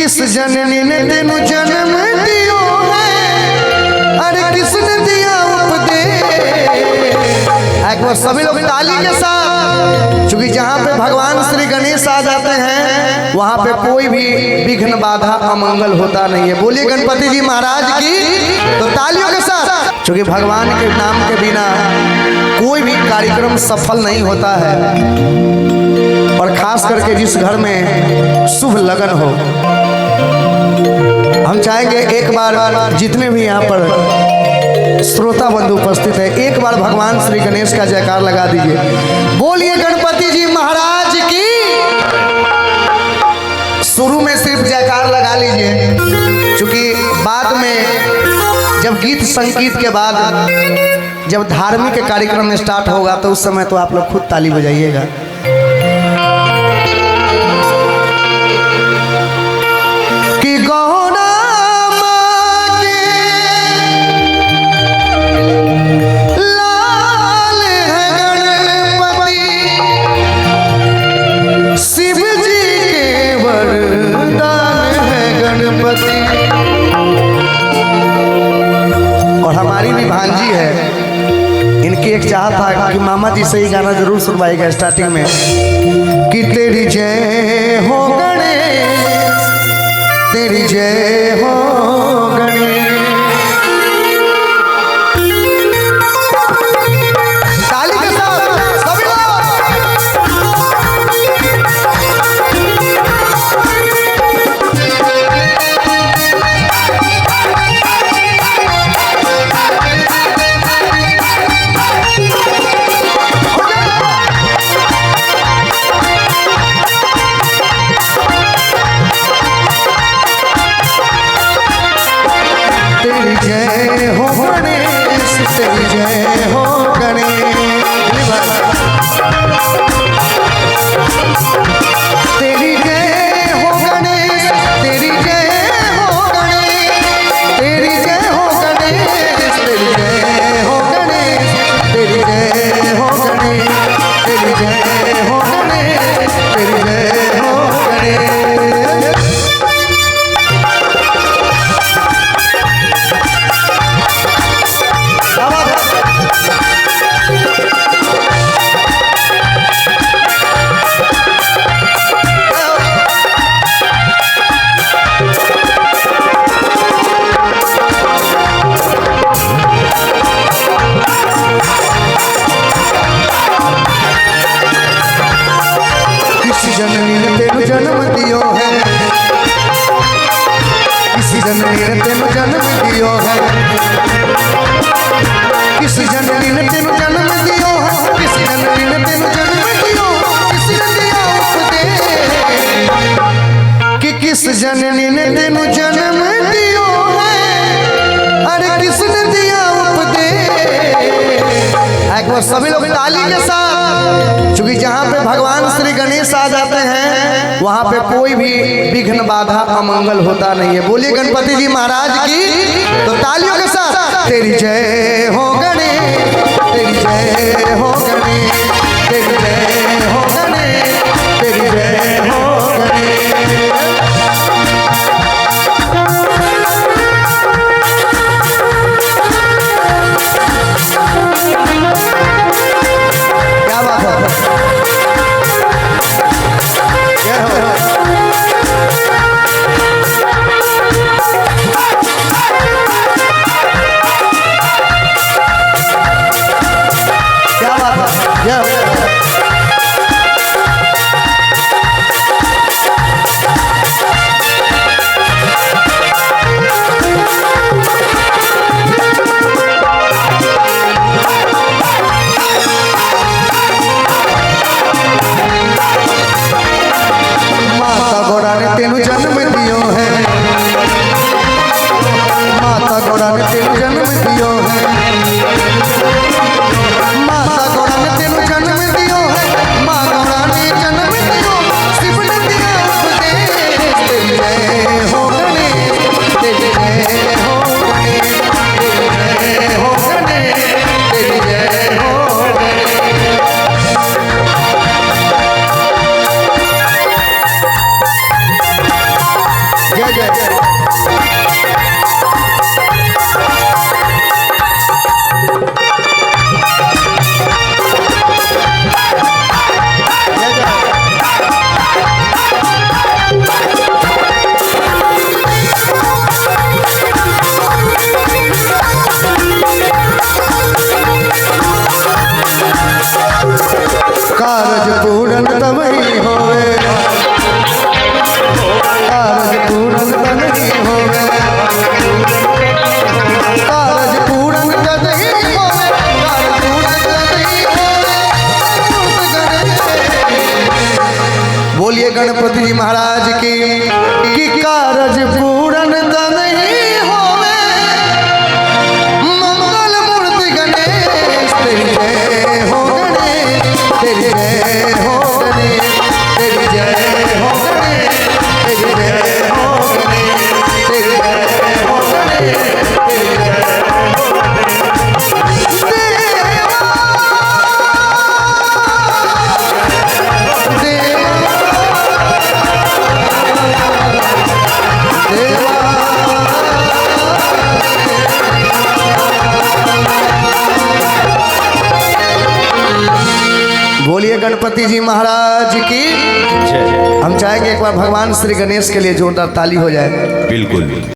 किस जननी ने तेनु जन्म दियो है, अरे किसने दिया उपदेश। एक बार सभी लोग ताली के साथ, क्योंकि जहाँ पे भगवान श्री गणेश आ जाते हैं वहाँ पे कोई भी विघ्न बाधा अमंगल होता नहीं है। बोलिए गणपति जी महाराज की। तो तालियों के साथ, क्योंकि भगवान के नाम के बिना कोई भी कार्यक्रम सफल नहीं होता है, और खास करके जिस घर में शुभ लगन हो। हम चाहेंगे एक बार जितने भी यहाँ पर श्रोता बंधु उपस्थित है, एक बार भगवान श्री गणेश का जयकार लगा दीजिए। बोलिए गणपति जी महाराज की। शुरू में सिर्फ जयकार लगा लीजिए, क्योंकि बाद में जब गीत संगीत के बाद जब धार्मिक कार्यक्रम स्टार्ट होगा तो उस समय तो आप लोग खुद ताली बजाइएगा। कि गौना मांगे लाल है गणपति, शिव जी के वरदान है गणपति। और हमारी भी भांजी है, इनकी एक चाहत था कि मामा जी से ही गाना जरूर सुनवाएगा स्टार्टिंग में, कि तेरी जय हो गणेश, तेरी जय हो गणेश। ताली के साथ सभी लोग। तेरी जय हो गणेश, तेरी जय हो गणेश, तेरी जय हो गणेश, तेरी जय हो गणेश, तेरी जय हो गणेश, तेरी जय हो गणेश, तेरी जय हो गणेश, तेरी जय हो गणेश, तेरी जय हो गणेश। जननी ने तेनु जन्म दियो है, किसी जननी ने तेनु जन्म दियो है, किसी जननी ने तेनु जन्म दियो है, किसी जननी ने तेनु जन्म दियो, किसी ने दिया उपदेश। कि किस जननी ने तेनु जन्म दियो है, अरे किसने दिया उपदेश। एक बार सभी लोग ताली के साथ, क्योंकि जहाँ पे भगवान श्री गणेश आ जाते हैं वहाँ पे कोई भी विघ्न बाधा अमंगल होता नहीं है। बोलिए गणपति जी महाराज की। तो तालियों के साथ, तेरी जय हो गणेश, तेरी जय हो गणेश, तेरी जय हो गणेश, तेरी जय हो गणेश। क्या बात है। तेनु जन्म दियो है, माता गौड़ा ने तेनु जन्म दियो है, माता गौड़ा ने तेनु जन्म दियो है, माँ गौड़ा ने जन्म दियो, शिव ने दिया उपदेश। तेरी जय हो गणेश, तेरी जय हो गणेश, तेरी जय हो गणेश, तेरी जय हो गणेश। जय कारज पूरन नहीं होवे मंगल मूर्ति गणेश तेरी जय हो गणेश तेरी जय हो गणेश तेरी जय हो गणेश तेरी जय हो गणेश तेरी जय हो गणेश तेरी जय बोलिए गणपति जी महाराज की। हम चाहेंगे एक बार भगवान श्री गणेश के लिए जोरदार ताली हो जाए। बिल्कुल।